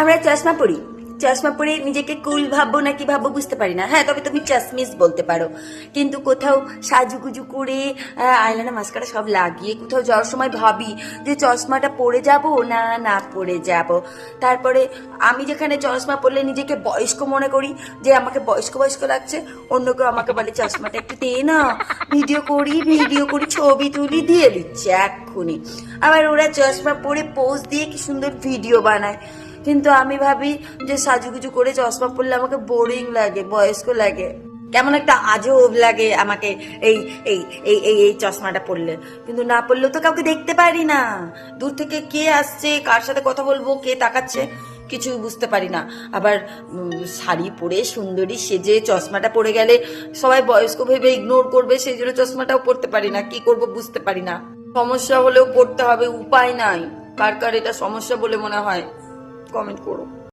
আমরা চশমা পরি, চশমা পরে নিজেকে কুল ভাববো নাকি ভাববো বুঝতে পারি না। হ্যাঁ, তবে তুমি চশমিস বলতে পারো। কিন্তু কোথাও সাজুগুজু করে আইলাইনার মাস্কারা সব লাগিয়ে কোথাও যাওয়ার সময় ভাবি যে চশমাটা পরে যাব না না পরে যাব। তারপরে আমি যেখানে চশমা পরলে নিজেকে বয়স্ক মনে করি, যে আমাকে বয়স্ক বয়স্ক লাগছে, অন্য কেউ আমাকে বলে চশমাটা একটু দে না, ভিডিও করি ছবি তুলি দিয়ে দিচ্ছে এক্ষুনি। আবার ওরা চশমা পরে পোজ দিয়ে কি সুন্দর ভিডিও বানায়। কিন্তু আমি ভাবি যে সাজুগুজু করে চশমা পরলে আমাকে বোরিং লাগে, বয়স্ক লাগে, কেমন একটা আজব লাগে আমাকে এই এই এই এই এই চশমাটা পরলে। কিন্তু না পরলেও তো কাউকে দেখতে পারি না, দূর থেকে কে আসছে, কার সাথে কথা বলবো, কে তাকাচ্ছে, কিছু বুঝতে পারি না। আবার শাড়ি পরে সুন্দরী সেজে চশমাটা পরে গেলে সবাই বয়স্ক ভেবে ইগনোর করবে, সেই জন্য চশমাটাও পরতে পারি না, কি করব বুঝতে পারি না। সমস্যা হলেও পড়তে হবে, উপায় নাই। কার কার এটা সমস্যা বলে মনে হয় কমেন্ট করো।